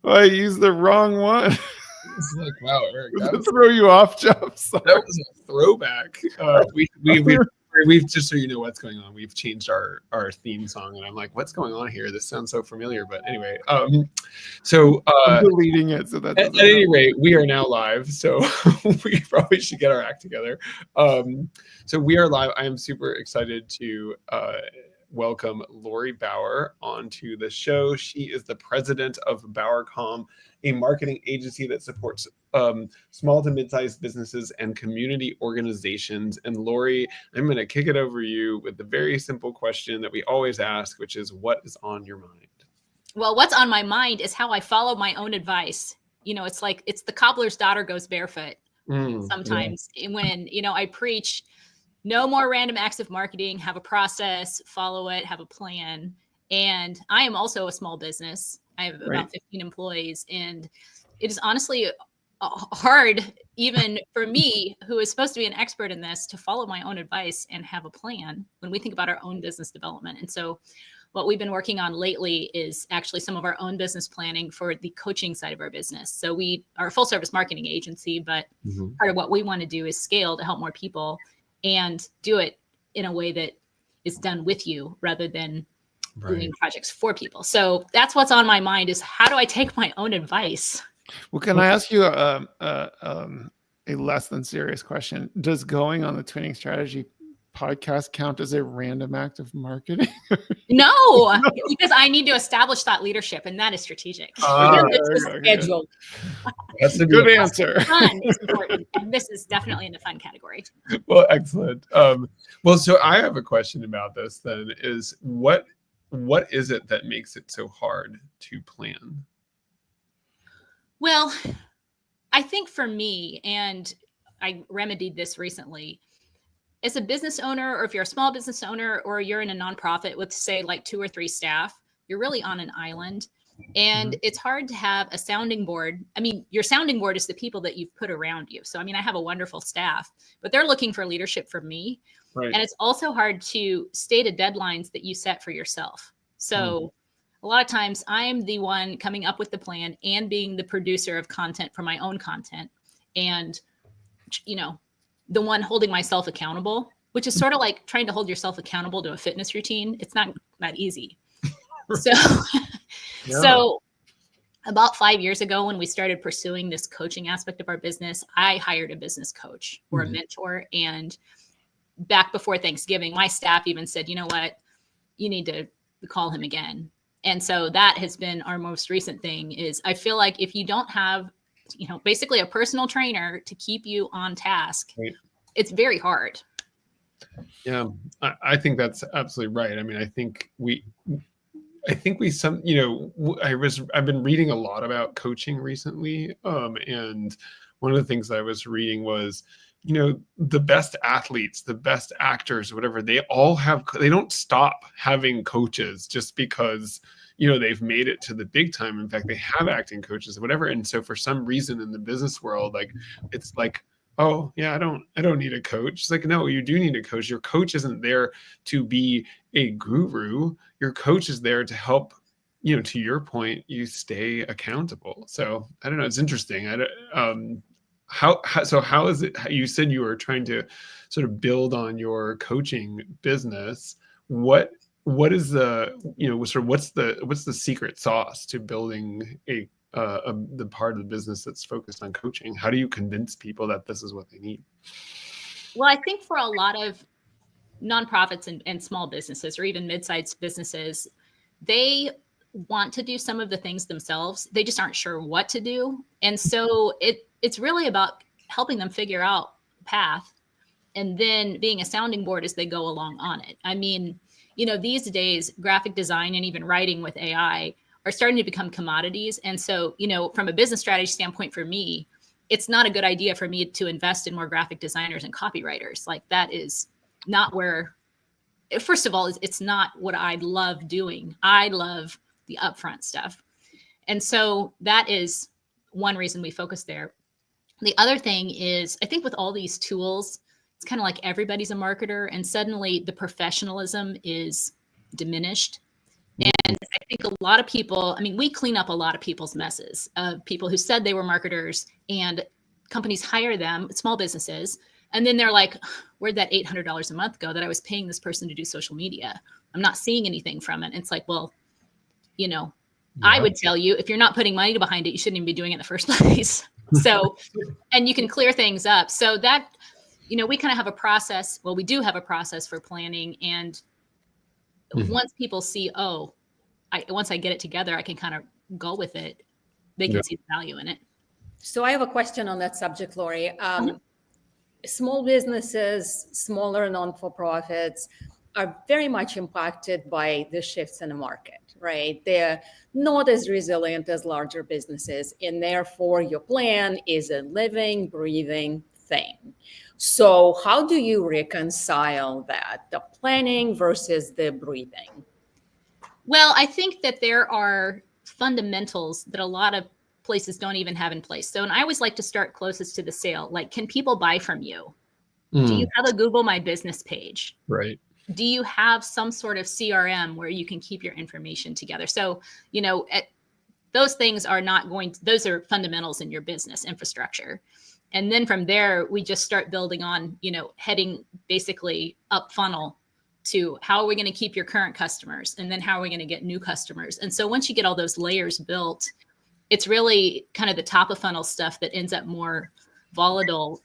I used the wrong one. It's like, wow, Eric, Does that throw you off, Jeff? Sorry. That was a throwback. We've just so you know what's going on. We've changed our theme song, and I'm like, what's going on here? This sounds so familiar. But anyway, so I'm deleting it so that at any rate, we are now live. So we probably should get our act together. So we are live. I am super excited to welcome Lori Bauer onto the show. She is the president of Bowercom, a marketing agency that supports small to mid-sized businesses and community organizations. And Lori, I'm going to kick it over to you with the very simple question that we always ask, which is, what is on your mind? Well, what's on my mind is how I follow my own advice. You know, it's like it's the cobbler's daughter goes barefoot sometimes. Yeah. When, you know, I preach no more random acts of marketing, have a process, follow it, have a plan. And I am also a small business. I have about 15 employees, and it is honestly hard, even for me, who is supposed to be an expert in this, to follow my own advice and have a plan when we think about our own business development. And so what we've been working on lately is actually some of our own business planning for the coaching side of our business. So we are a full service marketing agency, but part of what we want to do is scale to help more people and do it in a way that is done with you rather than doing projects for people. So that's what's on my mind, is how do I take my own advice? Well, can I ask you a less than serious question? Does going on the Twinning Strategy podcast count as a random act of marketing? No, because I need to establish that leadership, and that is strategic. Scheduled. That's a good answer. Fun is important, and this is definitely in the fun category. Well, excellent. Well, so I have a question about this then, is what is it that makes it so hard to plan? Well, I think for me, and I remedied this recently, as a business owner, or if you're a small business owner, or you're in a nonprofit with, say, like 2 or 3 staff, you're really on an island. And it's hard to have a sounding board. I mean, your sounding board is the people that you've put around you. So, I mean, I have a wonderful staff, but they're looking for leadership from me. Right. And it's also hard to stay to deadlines that you set for yourself. So a lot of times I'm the one coming up with the plan and being the producer of content for my own content. And, you know, the one holding myself accountable, which is sort of like trying to hold yourself accountable to a fitness routine. It's not that easy. So about 5 years ago, when we started pursuing this coaching aspect of our business, I hired a business coach or a mentor. And back before Thanksgiving, my staff even said, you know what, you need to call him again. And so that has been our most recent thing. Is I feel like if you don't have, you know, basically a personal trainer to keep you on task, it's very hard. Yeah, I think that's absolutely right. I mean, I think we some, you know, I've been reading a lot about coaching recently. And one of the things that I was reading was, you know, the best athletes, the best actors, whatever, they don't stop having coaches just because, you know, they've made it to the big time. In fact, they have acting coaches or whatever. And so for some reason in the business world, like, it's like, oh yeah, I don't need a coach. It's like, no, you do need a coach. Your coach isn't there to be a guru. Your coach is there to help, you know, to your point, you stay accountable. So I don't know. It's interesting. How is it? You said you were trying to sort of build on your coaching business. What is the, you know, sort of what's the secret sauce to building the part of the business that's focused on coaching? How do you convince people that this is what they need? Well, I think for a lot of nonprofits and small businesses, or even mid-sized businesses, they want to do some of the things themselves. They just aren't sure what to do. And so it's really about helping them figure out the path and then being a sounding board as they go along on it. I mean, you know, these days, graphic design and even writing with AI are starting to become commodities. And so, you know, from a business strategy standpoint for me, it's not a good idea for me to invest in more graphic designers and copywriters. Like, that is not where, first of all, it's not what I love doing. I love the upfront stuff. And so that is one reason we focus there. The other thing is, I think with all these tools, it's kind of like everybody's a marketer, and suddenly the professionalism is diminished. And I think a lot of people, I mean, we clean up a lot of people's messes of people who said they were marketers, and companies hire them, small businesses, and then they're like, where'd that $800 a month go that I was paying this person to do social media? I'm not seeing anything from it. It's like, well, you know, I would tell you, if you're not putting money behind it, you shouldn't even be doing it in the first place. So, and you can clear things up. So that, you know, we kind of have a process. Well, we do have a process for planning. And once people see, oh, once I get it together, I can kind of go with it. They can see the value in it. So I have a question on that subject, Lori. Small businesses, smaller non-for-profits are very much impacted by the shifts in the market, right? They're not as resilient as larger businesses, and therefore your plan is a living, breathing thing. So how do you reconcile that, the planning versus the breathing? Well, I think that there are fundamentals that a lot of places don't even have in place. So, and I always like to start closest to the sale. Like, can people buy from you? Do you have a Google My Business page? Right. Do you have some sort of CRM where you can keep your information together? So, you know, those things are not going to, those are fundamentals in your business infrastructure. And then from there, we just start building on, you know, heading basically up funnel to how are we going to keep your current customers? And then how are we going to get new customers? And so once you get all those layers built, it's really kind of the top of funnel stuff that ends up more volatile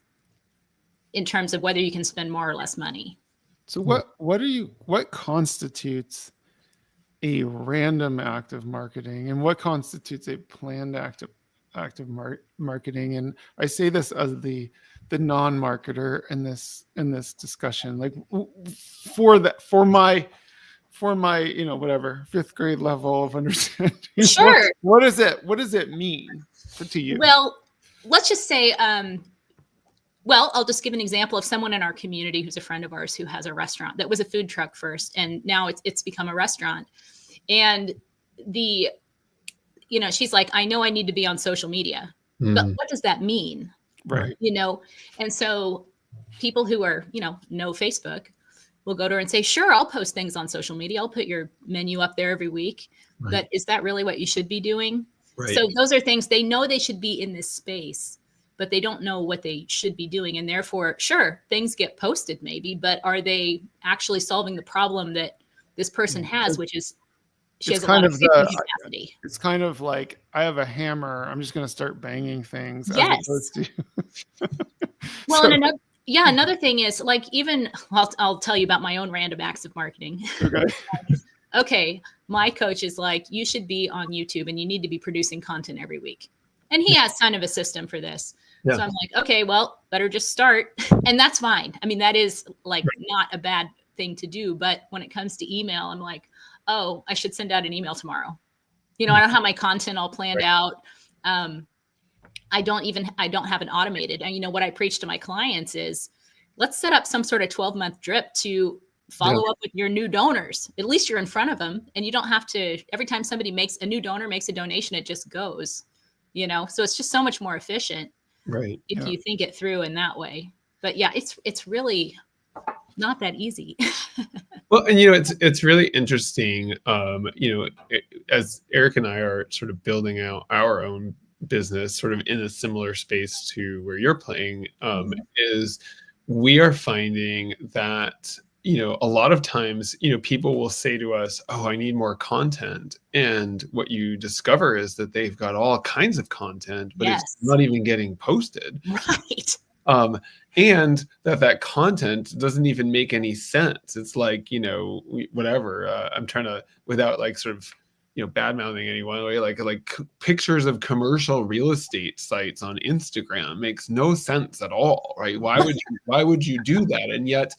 in terms of whether you can spend more or less money. So what constitutes a random act of marketing, and what constitutes a planned act of marketing? And I say this as the non-marketer in this discussion, like for my you know, whatever, 5th grade level of understanding. Sure. What does it mean to you? Well, let's just say, well, I'll just give an example of someone in our community who's a friend of ours who has a restaurant that was a food truck first, and now it's become a restaurant. And you know, she's like, I know I need to be on social media, but what does that mean? Right. You know, and so people who are, you know Facebook will go to her and say, sure, I'll post things on social media. I'll put your menu up there every week. Right. But is that really what you should be doing? Right. So those are things they know they should be in this space, but they don't know what they should be doing. And therefore, sure, things get posted maybe, but are they actually solving the problem that this person has, which is she has a lot of capacity. It's kind of like, I have a hammer, I'm just going to start banging things. Yes. As opposed to well, and another thing is, like, even I'll tell you about my own random acts of marketing. Okay. Okay, my coach is like, you should be on YouTube and you need to be producing content every week. And he has kind of a system for this. Yeah. So I'm like, okay, well, better just start. And that's fine. I mean, that is like not a bad thing to do. But when it comes to email, I'm like, oh, I should send out an email tomorrow. You know, I don't have my content all planned out. I don't have it automated. And you know, what I preach to my clients is, let's set up some sort of 12-month drip to follow up with your new donors. At least you're in front of them, and you don't have to, every time somebody a new donor makes a donation, it just goes, you know? So it's just so much more efficient. Right. If you think it through in that way. But yeah, it's really not that easy. Well, and you know, it's really interesting. You know, as Eric and I are sort of building out our own business, sort of in a similar space to where you're playing, is we are finding that, you know, a lot of times, you know, people will say to us, oh, I need more content. And what you discover is that they've got all kinds of content, but it's not even getting posted. Right. And that content doesn't even make any sense. It's like, you know, whatever, I'm trying to, without like sort of, you know, bad mouthing anyone, like pictures of commercial real estate sites on Instagram makes no sense at all, right? Why would you do that? And yet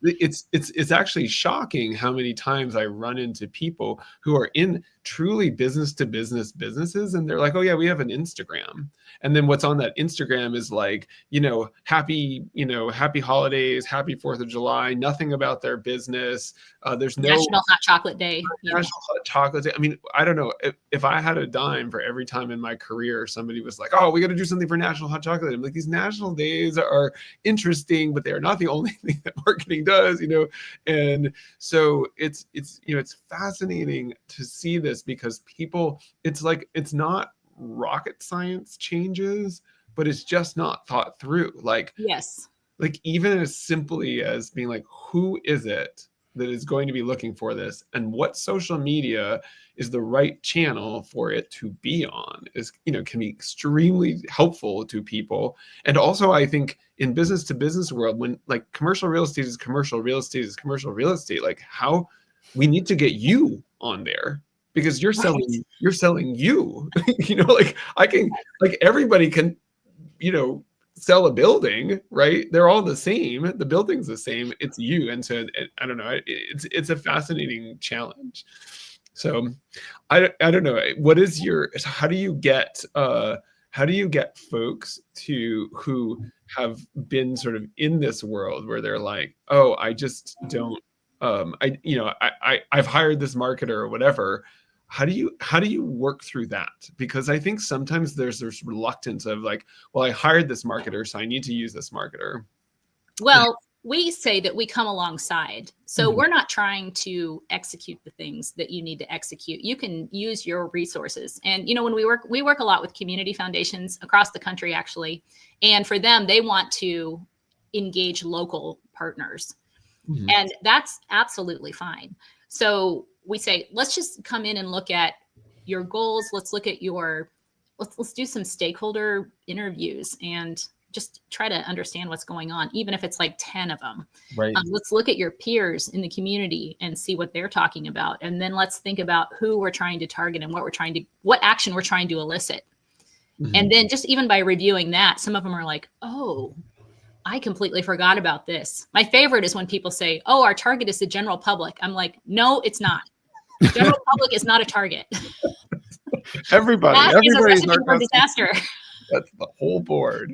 it's actually shocking how many times I run into people who are in truly business to business businesses, and they're like, oh yeah, we have an Instagram. And then what's on that Instagram is like, you know, happy holidays, happy 4th of July, nothing about their business. There's no National Hot Chocolate Day. National Hot Chocolate Day. I mean, I don't know if I had a dime for every time in my career somebody was like, oh, we got to do something for National Hot Chocolate Day. I'm like, these national days are interesting, but they are not the only thing that marketing does, and so it's fascinating to see this, because people, it's like, it's not rocket science changes, but it's just not thought through. Yes. Like even as simply as being like, who is it that is going to be looking for this, and what social media is the right channel for it to be on, is, can be extremely helpful to people. And also, I think in business to business world, when like commercial real estate is commercial real estate is commercial real estate, like how we need to get you on there, because you're selling you, like everybody can, sell a building, right? They're all the same. The building's the same. It's you. And so I don't know. It's a fascinating challenge. So I don't know. What is how do you get folks who have been sort of in this world where they're like, oh, I just don't, I've hired this marketer or whatever. How do you work through that? Because I think sometimes there's this reluctance of like, well, I hired this marketer, so I need to use this marketer. Well, we say that we come alongside. So we're not trying to execute the things that you need to execute. You can use your resources. And, when we work a lot with community foundations across the country, actually. And for them, they want to engage local partners. And that's absolutely fine. So we say, let's just come in and look at your goals. Let's look at let's do some stakeholder interviews and just try to understand what's going on, even if it's like 10 of them. Right. Let's look at your peers in the community and see what they're talking about. And then let's think about who we're trying to target and what action we're trying to elicit. And then just even by reviewing that, some of them are like, oh, I completely forgot about this. My favorite is when people say, oh, our target is the general public. I'm like, no, it's not. General public is not a target. Everybody's a recipe for disaster. That's the whole board.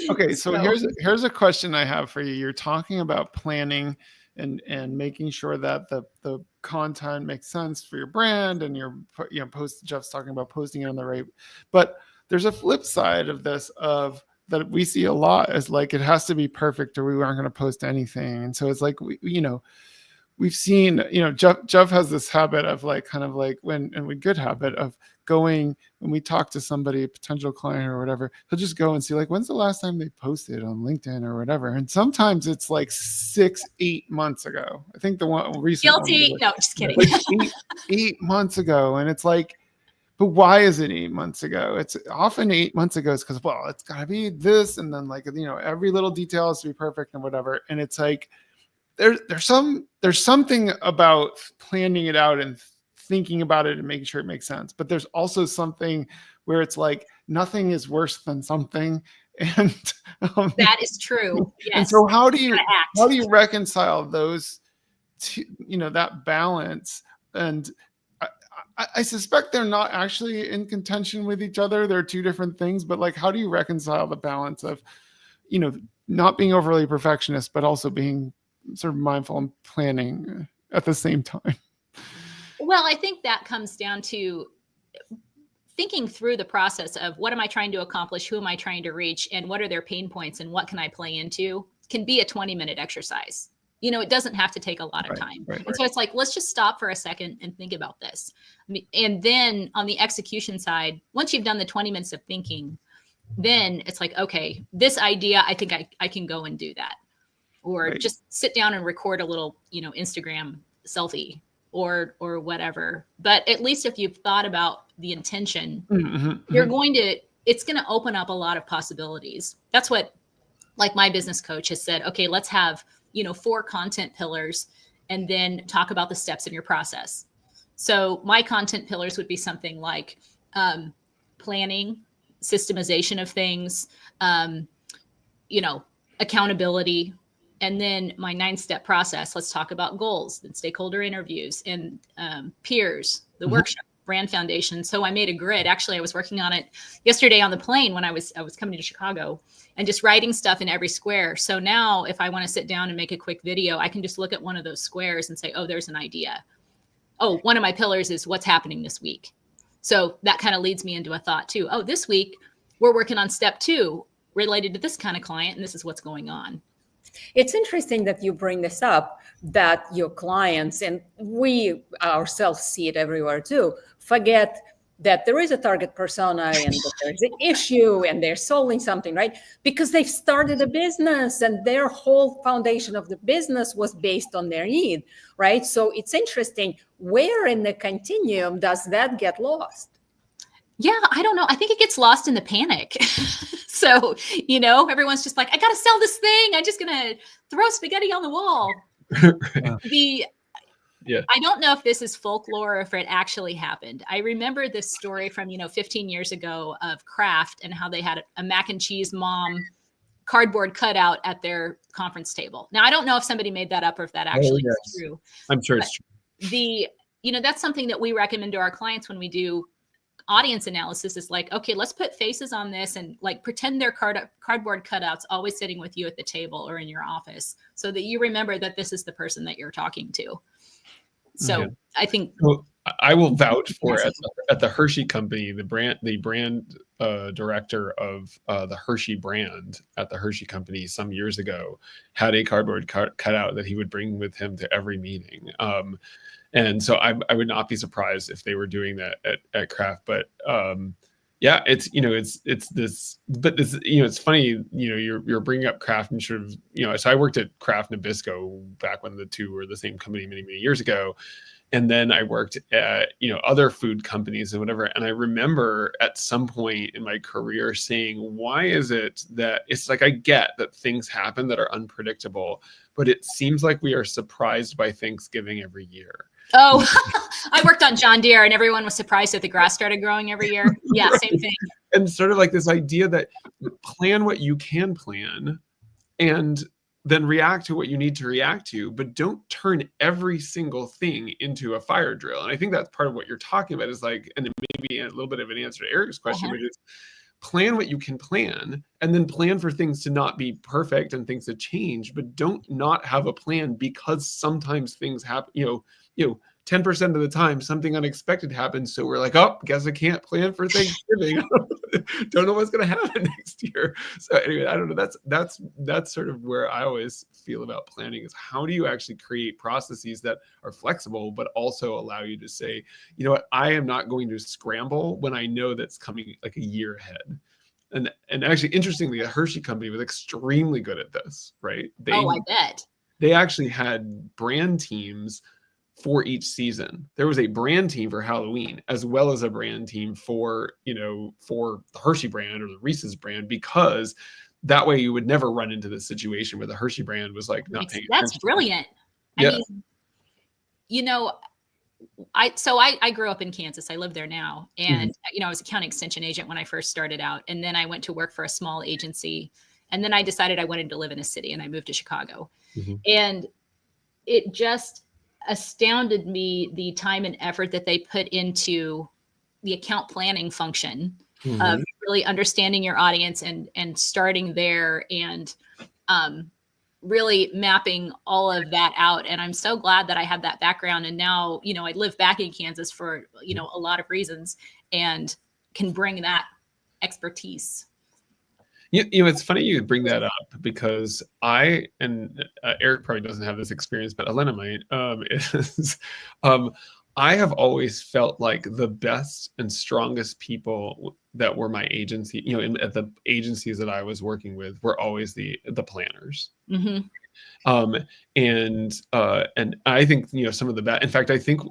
Okay, so here's a question I have for you. You're talking about planning and making sure that the content makes sense for your brand, and Jeff's talking about posting it on the right. But there's a flip side of this that we see a lot, as like it has to be perfect or we aren't going to post anything. And so it's like we've seen, Jeff has this habit of like, kind of like good habit of going, when we talk to somebody, a potential client or whatever, he'll just go and see like, when's the last time they posted on LinkedIn or whatever. And sometimes it's like 6-8 months ago. I think the one recently. Guilty. No, just kidding. Like 8 months ago. And it's like, but why is it 8 months ago? It's often 8 months ago is because, well, it's gotta be this. And then like, every little detail has to be perfect and whatever. And it's like, there's something about planning it out and thinking about it and making sure it makes sense. But there's also something where it's like nothing is worse than something. And that is true. Yes. And so how do you reconcile those two, that balance? And I suspect they're not actually in contention with each other. They're two different things, but like, how do you reconcile the balance of, not being overly perfectionist, but also being sort of mindful and planning at the same time? Well, I think that comes down to thinking through the process of what am I trying to accomplish? Who am I trying to reach? And what are their pain points? And what can I play into? Can be a 20-minute exercise. It doesn't have to take a lot of time. Right. So it's like, let's just stop for a second and think about this. And then on the execution side, once you've done the 20 minutes of thinking, then it's like, okay, this idea, I think I can go and do that. Or just sit down and record a little, Instagram selfie or whatever. But at least if you've thought about the intention, it's going to open up a lot of possibilities. That's what, like my business coach has said, okay, let's have, 4 content pillars and then talk about the steps in your process. So my content pillars would be something like planning, systemization of things, accountability. And then my 9-step process, let's talk about goals and stakeholder interviews and peers, the workshop, brand foundation. So I made a grid. Actually, I was working on it yesterday on the plane when I was coming to Chicago, and just writing stuff in every square. So now if I want to sit down and make a quick video, I can just look at one of those squares and say, oh, there's an idea. Oh, one of my pillars is what's happening this week. So that kind of leads me into a thought too. Oh, this week we're working on step 2 related to this kind of client, and this is what's going on. It's interesting that you bring this up, that your clients, and we ourselves see it everywhere too, forget that there is a target persona and that there's an issue and they're solving something, right? Because they've started a business and their whole foundation of the business was based on their need, right? So it's interesting, where in the continuum does that get lost? Yeah, I don't know. I think it gets lost in the panic. So, everyone's just like, I got to sell this thing. I'm just going to throw spaghetti on the wall. I don't know if this is folklore or if it actually happened. I remember this story from, 15 years ago of Kraft and how they had a mac and cheese mom cardboard cutout at their conference table. Now, I don't know if somebody made that up or if that actually is true. I'm sure it's true. That's something that we recommend to our clients when we do audience analysis, is like, okay, let's put faces on this and like pretend they're cardboard cutouts always sitting with you at the table or in your office, so that you remember that this is the person that you're talking to. So I think, well, I will vouch for at the Hershey company, the brand director of the Hershey brand at the Hershey company some years ago had a cardboard cutout that he would bring with him to every meeting. And so I would not be surprised if they were doing that at Kraft. But it's this, but this, it's funny, you're bringing up Kraft and sort of, so I worked at Kraft Nabisco back when the two were the same company many, many years ago. And then I worked at, other food companies and whatever. And I remember at some point in my career saying, why is it that it's like, I get that things happen that are unpredictable, but it seems like we are surprised by Thanksgiving every year. Oh, I worked on John Deere and everyone was surprised that the grass started growing every year. Yeah, same thing. And sort of like this idea that plan what you can plan and then react to what you need to react to, but don't turn every single thing into a fire drill. And I think that's part of what you're talking about, is like, and maybe a little bit of an answer to Eric's question, which is plan what you can plan, and then plan for things to not be perfect and things to change, but don't not have a plan because sometimes things happen, 10% of the time something unexpected happens. So we're like, oh, guess I can't plan for Thanksgiving. Don't know what's going to happen next year. So anyway, I don't know. That's sort of where I always feel about planning, is how do you actually create processes that are flexible, but also allow you to say, you know what, I am not going to scramble when I know that's coming like a year ahead. And actually, interestingly, the Hershey company was extremely good at this, right? I bet. They actually had brand teams for each season. There was a brand team for Halloween as well as a brand team for the Hershey brand or the Reese's brand, because that way you would never run into the situation where the Hershey brand was like not paying attention. That's brilliant. Yeah. I grew up in Kansas. I live there now. And, I was a county extension agent when I first started out. And then I went to work for a small agency. And then I decided I wanted to live in a city and I moved to Chicago. And it just astounded me, the time and effort that they put into the account planning function of really understanding your audience and starting there and really mapping all of that out. And I'm so glad that I have that background. And now, I live back in Kansas for, a lot of reasons and can bring that expertise. It's funny you bring that up, because Eric probably doesn't have this experience, but Elena might, I have always felt like the best and strongest people that were my agency, at the agencies that I was working with, were always the planners. And I think, some of the best, in fact, I think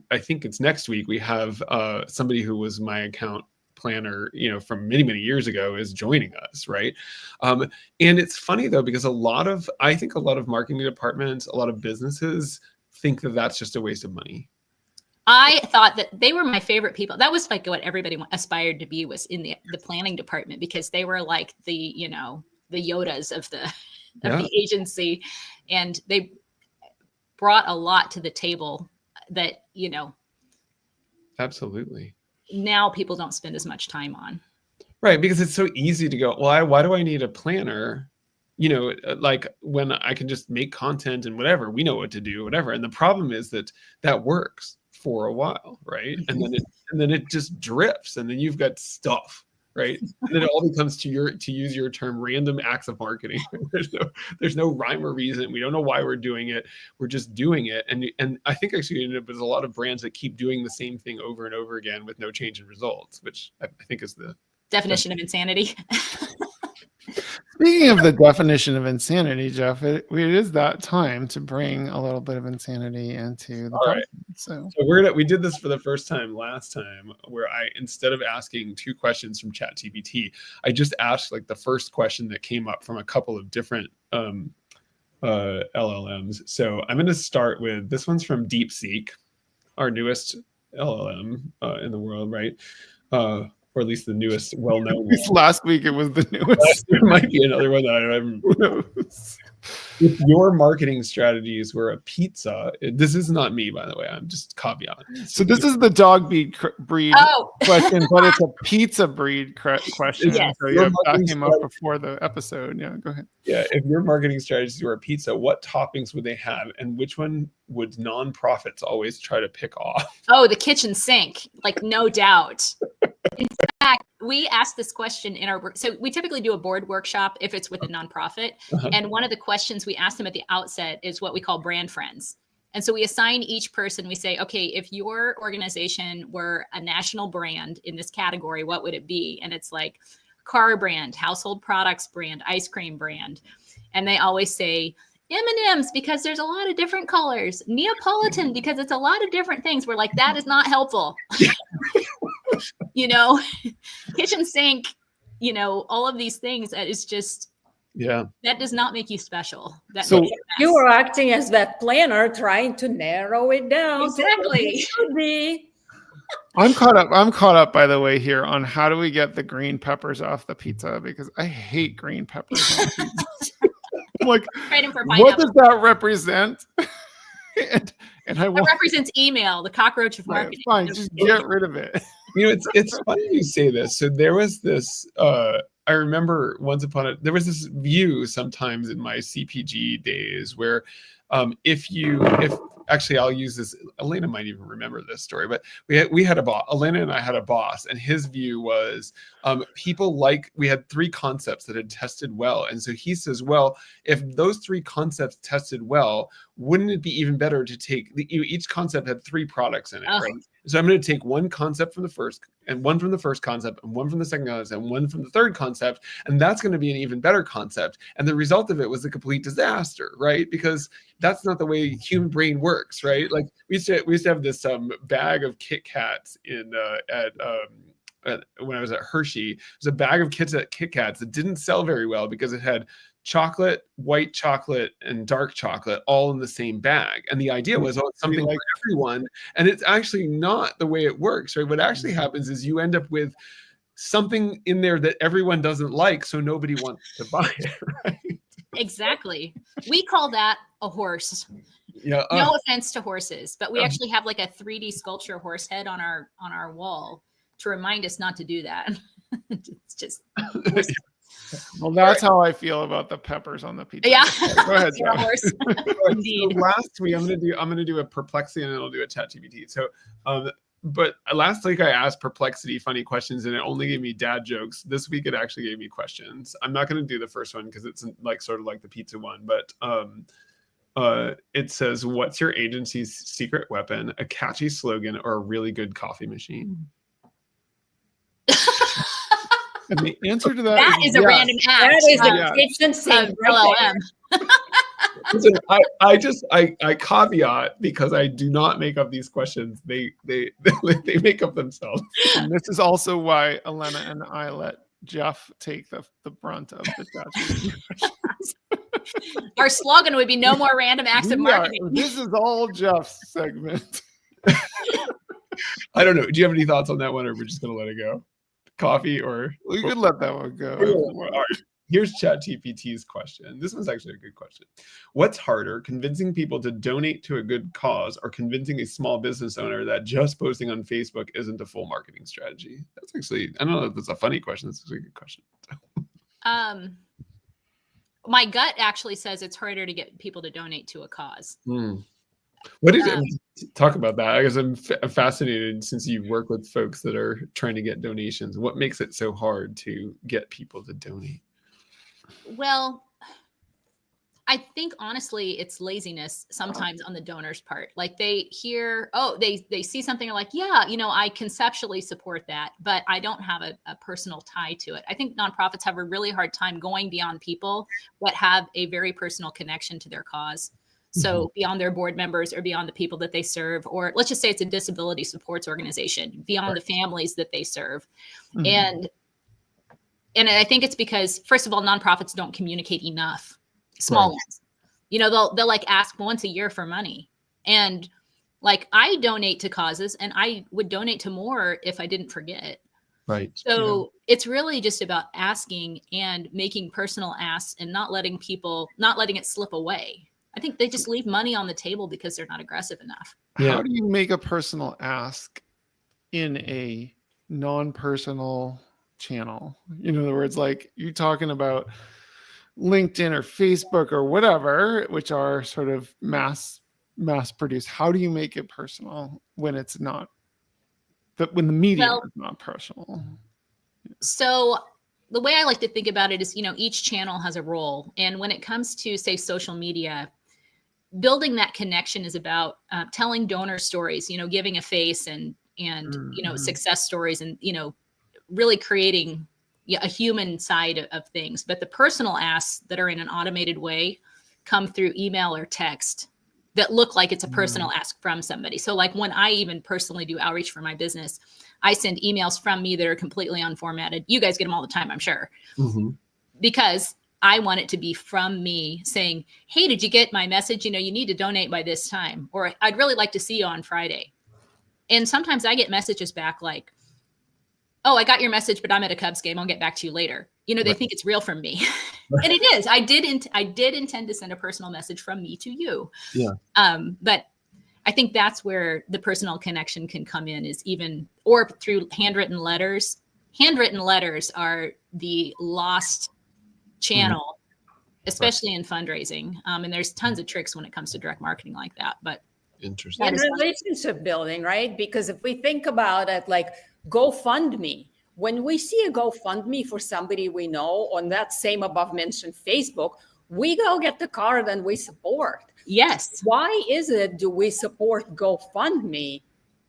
it's next week, we have somebody who was my account planner, from many, many years ago, is joining us. Right. And it's funny though, because I think a lot of marketing departments, a lot of businesses think that that's just a waste of money. I thought that they were my favorite people. That was like what everybody aspired to be, was in the planning department, because they were like the Yodas of the agency, and they brought a lot to the table that, Absolutely. Now people don't spend as much time on. Right. Because it's so easy to go, well, why do I need a planner? Like when I can just make content and whatever, we know what to do, whatever. And the problem is that works for a while. Right. And then it just drifts, and then you've got stuff right? And then it all becomes, to use your term, random acts of marketing. There's no rhyme or reason. We don't know why we're doing it. We're just doing it. And I think actually there's a lot of brands that keep doing the same thing over and over again with no change in results, which I think is the definition of insanity. Speaking of the definition of insanity, Jeff, it is that time to bring a little bit of insanity into the podcast. So we did this for the first time last time, where I, instead of asking 2 questions from ChatGPT, I just asked like the first question that came up from a couple of different LLMs. So I'm going to start with, this one's from DeepSeek, our newest LLM in the world, right? Or at least the newest well-known one. Last week it was the newest. There might be another one that I don't know. If your marketing strategies were a pizza, this is not me, by the way. I'm just caveating. So this is the dog breed question, but it's a pizza breed question. Yes. So yeah, that came up before the episode. Yeah, go ahead. Yeah, if your marketing strategies were a pizza, what toppings would they have, and which one would nonprofits always try to pick off? Oh, the kitchen sink, like no doubt. In fact, we asked this question in our, so we typically do a board workshop if it's with a nonprofit. And one of the questions we asked them at the outset is what we call brand friends. And so we assign each person, we say, okay, if your organization were a national brand in this category, what would it be? And it's like car brand, household products brand, ice cream brand. And they always say M&M's because there's a lot of different colors, Neapolitan because it's a lot of different things. We're like, that is not helpful. You know, kitchen sink, you know, all of these things, that is just, that does not make you special. That So you are acting as that planner trying to narrow it down. Exactly. I'm caught up, by the way, here on how do we get the green peppers off the pizza, because I hate green peppers on pizza. I'm like, what does that represent? and I want, it represents email, the cockroach of marketing. Fine, just get rid of it. You know, it's funny you say this. So there was this, I remember there was this view sometimes in my CPG days where actually I'll use this, Elena might even remember this story, but we had a boss, Elena and I had a boss, and his view was we had 3 concepts that had tested well. And so he says, well, if those 3 concepts tested well, wouldn't it be even better to take, each concept had 3 products in it, right? So I'm going to take 1 concept from the first, and 1 from the first concept, and 1 from the second concept, and 1 from the third concept, and that's going to be an even better concept. And the result of it was a complete disaster, right? Because that's not the way human brain works, right? Like we used to have this bag of Kit Kats when I was at Hershey. It was a bag of Kit Kats that didn't sell very well because it had chocolate, white chocolate, and dark chocolate all in the same bag. And the idea was, it's something like everyone. And it's actually not the way it works, right? What actually happens is you end up with something in there that everyone doesn't like, so nobody wants to buy it, right? Exactly. We call that a horse. Yeah. No offense to horses, but we actually have like a 3D sculpture horse head on our wall to remind us not to do that. It's just. Well, that's how I feel about the peppers on the pizza. Yeah. Go ahead, You're a horse. Indeed. So last week, I'm gonna do a Perplexity, and then I'll do a ChatGPT. So, but last week I asked Perplexity funny questions, and it only gave me dad jokes. This week it actually gave me questions. I'm not gonna do the first one because it's like sort of like the pizza one, but it says, "What's your agency's secret weapon? A catchy slogan or a really good coffee machine?" And the answer to that is a random act. That is a kitchen sink LLM. I caveat because I do not make up these questions. They make up themselves. And this is also why Elena and I let Jeff take the brunt of the questions. Our slogan would be no more random acts of marketing. This is all Jeff's segment. I don't know. Do you have any thoughts on that one, or we're just gonna let it go? Coffee, or we could let that one go. All right. Here's ChatGPT's question. This one's actually a good question. What's harder, convincing people to donate to a good cause, or convincing a small business owner that just posting on Facebook isn't a full marketing strategy? That's actually, I don't know if that's a funny question. That's actually a good question. My gut actually says it's harder to get people to donate to a cause. What is it? talk about that. I guess I'm fascinated, since you've worked with folks that are trying to get donations. What makes it so hard to get people to donate? Well, I think honestly, it's laziness sometimes on the donor's part. Like they hear, oh, they see something, and like, yeah, I conceptually support that, but I don't have a personal tie to it. I think nonprofits have a really hard time going beyond people that have a very personal connection to their cause. So beyond their board members or beyond the people that they serve, or let's just say it's a disability supports organization, beyond the families that they serve. And I think it's because, first of all, nonprofits don't communicate enough. Small ones, they'll like ask once a year for money. And like, I donate to causes, and I would donate to more if I didn't forget. Right. So it's really just about asking and making personal asks, and not letting it slip away. I think they just leave money on the table because they're not aggressive enough. How do you make a personal ask in a non-personal channel? In other words, like, you're talking about LinkedIn or Facebook or whatever, which are sort of mass produced. How do you make it personal when it's not, when the medium is not personal? So the way I like to think about it is, each channel has a role. And when it comes to, say, social media, building that connection is about telling donor stories, giving a face and success stories, and, really creating a human side of things. But the personal asks that are in an automated way come through email or text that look like it's a personal ask from somebody. So like, when I even personally do outreach for my business, I send emails from me that are completely unformatted. You guys get them all the time, I'm sure. Because I want it to be from me saying, hey, did you get my message? You need to donate by this time, or I'd really like to see you on Friday. And sometimes I get messages back like, oh, I got your message, but I'm at a Cubs game. I'll get back to you later. They think it's real from me. And it is. I did intend to send a personal message from me to you. Yeah. But I think that's where the personal connection can come in, or through handwritten letters. Handwritten letters are the lost channel, especially in fundraising. And there's tons of tricks when it comes to direct marketing like that. But interesting. And relationship building, right? Because if we think about it, like GoFundMe, when we see a GoFundMe for somebody we know on that same above mentioned Facebook, we go get the card and we support. Yes. Why do we support GoFundMe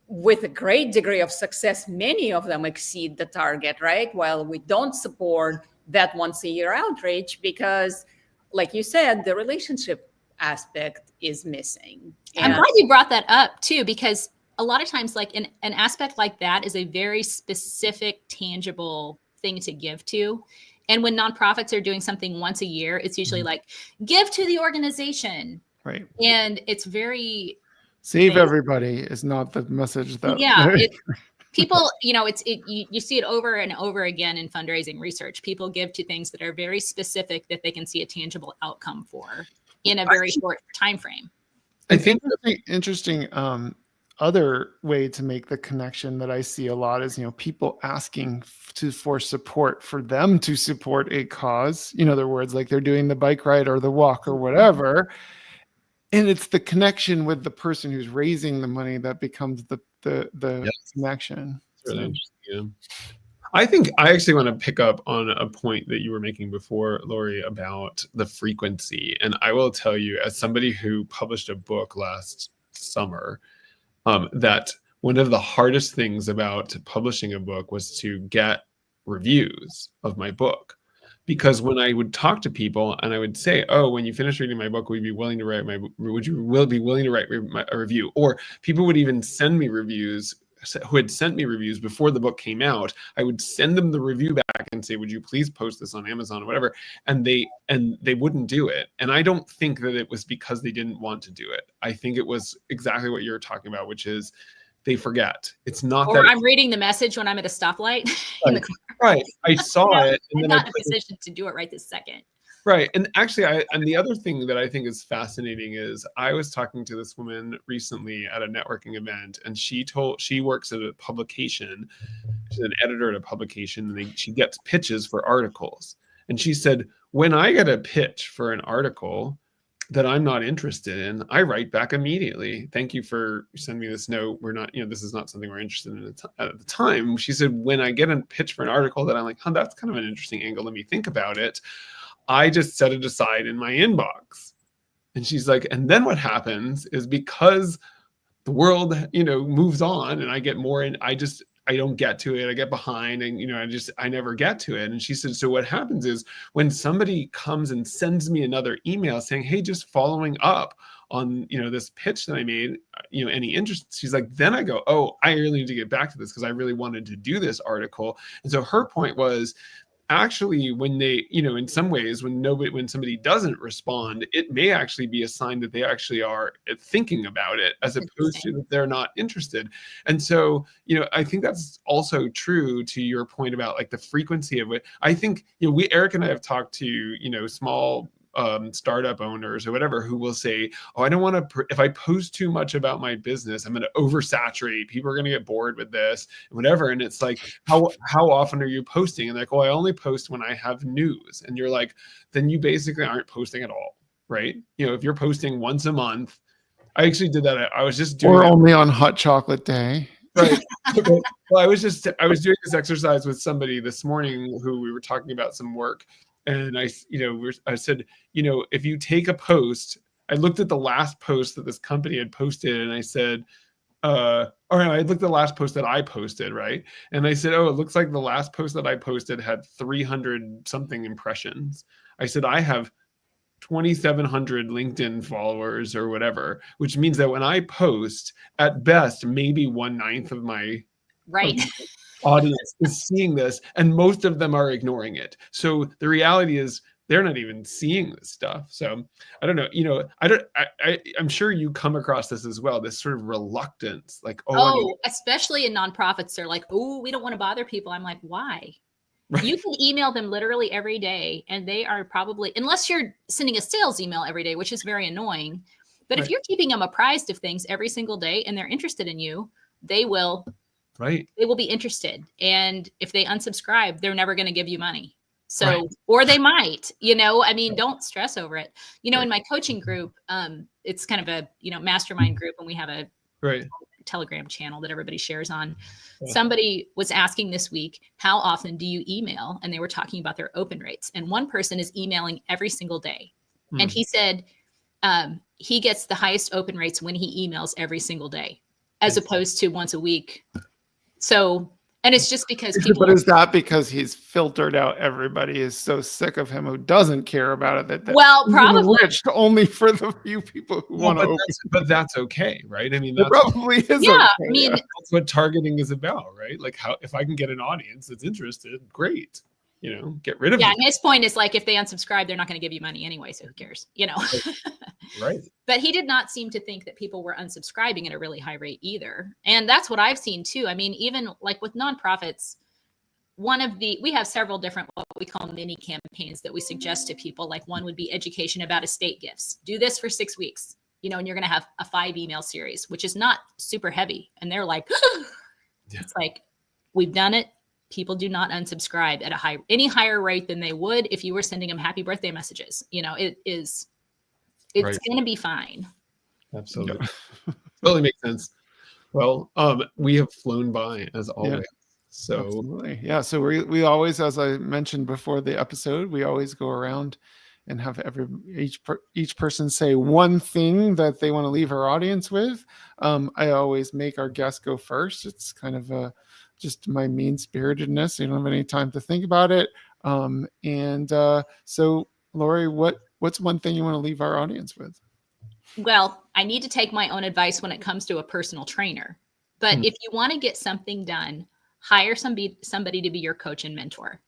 with a great degree of success? Many of them exceed the target, right? While we don't support that once a year outreach because, like you said, the relationship aspect is missing. I'm glad you brought that up too, because a lot of times, like an aspect like that is a very specific, tangible thing to give to. And when nonprofits are doing something once a year, it's usually like, give to the organization. Right. And it's very save everybody is not the message that people, you see it over and over again in fundraising research. People give to things that are very specific that they can see a tangible outcome for in a very short time frame. I think the interesting other way to make the connection that I see a lot is, people asking for support for them to support a cause. In other words, like they're doing the bike ride or the walk or whatever. And it's the connection with the person who's raising the money that becomes the connection. It's really interesting. Yeah. I think I actually want to pick up on a point that you were making before, Lori, about the frequency. And I will tell you, as somebody who published a book last summer, that one of the hardest things about publishing a book was to get reviews of my book. Because when I would talk to people and I would say, oh, when you finish reading my book, would you be willing to write a review? Or people would even send me reviews who had sent me reviews before the book came out. I would send them the review back and say, would you please post this on Amazon or whatever? And they wouldn't do it. And I don't think that it was because they didn't want to do it. I think it was exactly what you're talking about, which is they forget. It's not or I'm reading the message when I'm at a stoplight in the car. Right. I saw it. And I'm then not in a position to do it right this second. Right. And actually, and the other thing that I think is fascinating is I was talking to this woman recently at a networking event, and she works at a publication. She's an editor at a publication, and she gets pitches for articles. And she said, when I get a pitch for an article, that I'm not interested in, I write back immediately. Thank you for sending me this note. We're not, this is not something we're interested in at the time. She said, when I get a pitch for an article that I'm like, oh, that's kind of an interesting angle, let me think about it, I just set it aside in my inbox. And she's like, and then what happens is, because the world, moves on, and I get more, and I don't get to it. I get behind, and I never get to it. And she said, so what happens is, when somebody comes and sends me another email saying, hey, just following up on, this pitch that I made, any interest, she's like, then I go, oh, I really need to get back to this because I really wanted to do this article. And so her point was, actually, when they, in some ways, when somebody doesn't respond, it may actually be a sign that they actually are thinking about it, as opposed to that they're not interested. And so, I think that's also true to your point about like the frequency of it. I think, Eric and I have talked to, small startup owners or whatever, who will say, oh, I don't want to, if I post too much about my business, I'm going to oversaturate. People are going to get bored with this and whatever. And it's like, how often are you posting? And they're like, oh, I only post when I have news. And you're like, then you basically aren't posting at all, right? If you're posting once a month, I actually did that. I was just doing or that. only on hot chocolate day. Right. Well, I was doing this exercise with somebody this morning who we were talking about some work. And I said, if you take a post, I looked at the last post that this company had posted, and I said, I looked at the last post that I posted, right? And I said, oh, it looks like the last post that I posted had 300 something impressions. I said, I have 2,700 LinkedIn followers or whatever, which means that when I post, at best, maybe 1/9 of my audience is seeing this, and most of them are ignoring it. So the reality is, they're not even seeing this stuff. So I don't know, I'm sure you come across this as well, this sort of reluctance, like, especially in nonprofits, they're like, oh, we don't want to bother people. I'm like, why? Right. You can email them literally every day, and they are probably, unless you're sending a sales email every day, which is very annoying, but if you're keeping them apprised of things every single day and they're interested in you, they will be interested. And if they unsubscribe, they're never going to give you money. So, or they might, don't stress over it. In my coaching group, it's kind of a, mastermind group, and we have a Telegram channel that everybody shares on. Somebody was asking this week, how often do you email? And they were talking about their open rates. And one person is emailing every single day. And he said, he gets the highest open rates when he emails every single day, as opposed to once a week. So, and it's just because But is that because he's filtered out everybody is so sick of him who doesn't care about it? Well, probably enriched only for the few people who want to open. But that's okay, right? I mean, that probably is. Yeah, okay. I mean, that's what targeting is about, right? Like, if I can get an audience that's interested, great. Get rid of them. And his point is, like, if they unsubscribe, they're not going to give you money anyway, so who cares? Right. But he did not seem to think that people were unsubscribing at a really high rate either. And that's what I've seen too. I mean, even like with nonprofits, we have several different, what we call mini campaigns that we suggest to people. Like, one would be education about estate gifts. Do this for 6 weeks, and you're going to have a 5 email series, which is not super heavy. And they're like, it's like, we've done it. People do not unsubscribe at any higher rate than they would if you were sending them happy birthday messages. It's going to be fine. Absolutely. Totally makes sense. Well, we have flown by as always. So absolutely. Yeah. So we always, as I mentioned before the episode, we always go around and have each person say one thing that they want to leave our audience with. I always make our guests go first. It's kind of just my mean-spiritedness. You don't have any time to think about it. So Lori, what's one thing you want to leave our audience with? Well, I need to take my own advice when it comes to a personal trainer. But if you want to get something done, hire somebody to be your coach and mentor.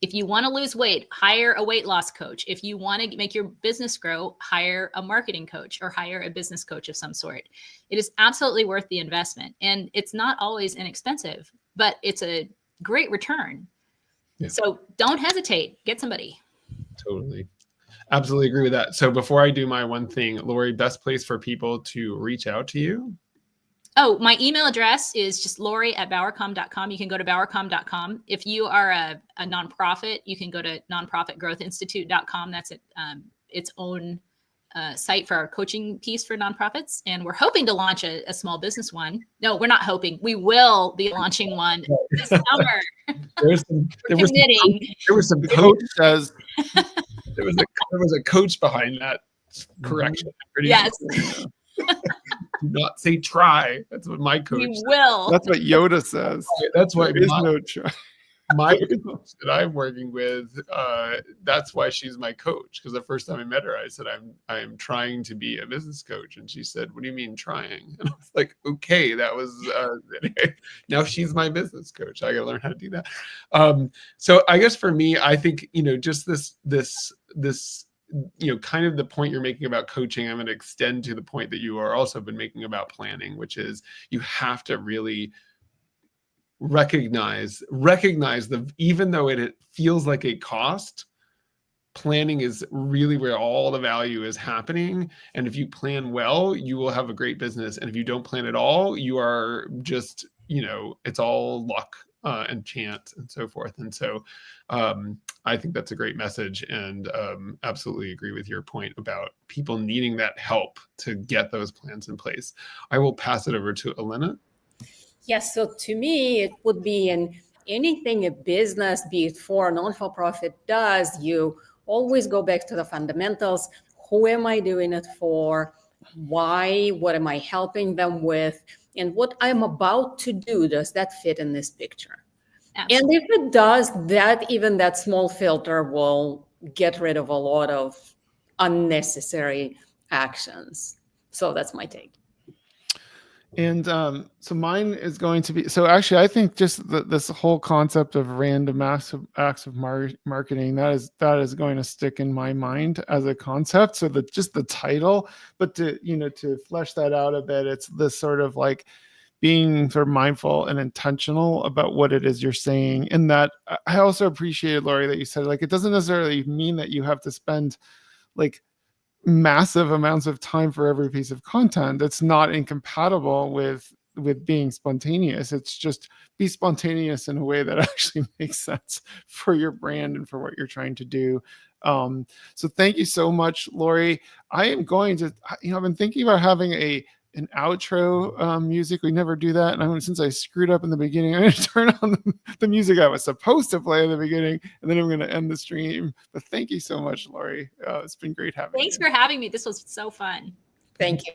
If you want to lose weight, hire a weight loss coach. If you want to make your business grow, hire a marketing coach or hire a business coach of some sort. It is absolutely worth the investment. And it's not always inexpensive, but it's a great return. Yeah. So don't hesitate. Get somebody. Totally. Absolutely agree with that. So before I do my one thing, Lori, best place for people to reach out to you? Oh, my email address is just lori@bowercom.com. You can go to bowercom.com. If you are a nonprofit, you can go to nonprofitgrowthinstitute.com. That's its own site for our coaching piece for nonprofits, and we're hoping to launch a small business one. No, we're not hoping. We will be launching one this summer. There was some coach says there was a coach behind that correction. I'm pretty Yes. sure. Do not say try. That's what my coach We said. will. that's what Yoda says. That's why There is no try. my coach that I'm working with, that's why she's my coach. Because the first time I met her, I said, I'm trying to be a business coach. And she said, what do you mean trying? And I was like, okay, that was, anyway, now she's my business coach. I got to learn how to do that. So I guess for me, I think, just this, kind of the point you're making about coaching, I'm going to extend to the point that you are also been making about planning, which is you have to really recognize even though it feels like a cost, planning is really where all the value is happening. And if you plan well, you will have a great business. And if you don't plan at all, you are just, it's all luck and chance and so forth. And so I think that's a great message, and absolutely agree with your point about people needing that help to get those plans in place. I will pass it over to Elena. Yes, so to me, it would be in anything a business, be it for or non-for-profit, does, you always go back to the fundamentals. Who am I doing it for? Why? What am I helping them with? And what I'm about to do, does that fit in this picture? Absolutely. And if it does, even that small filter will get rid of a lot of unnecessary actions. So that's my take. And so mine is going to be, so actually I think just this whole concept of random acts of marketing, that is going to stick in my mind as a concept. So just the title, but to flesh that out a bit, it's this sort of like being sort of mindful and intentional about what it is you're saying. And that I also appreciated, Lori, that you said, like, it doesn't necessarily mean that you have to spend like massive amounts of time for every piece of content. It's not incompatible with being spontaneous. It's just be spontaneous in a way that actually makes sense for your brand and for what you're trying to do. So thank you so much, Lori. I am going to, I've been thinking about having an outro music. We never do that. And since I screwed up in the beginning, I'm going to turn on the music I was supposed to play in the beginning, and then I'm going to end the stream. But thank you so much, Lori. It's been great having you. Thanks for having me. This was so fun. Thank you.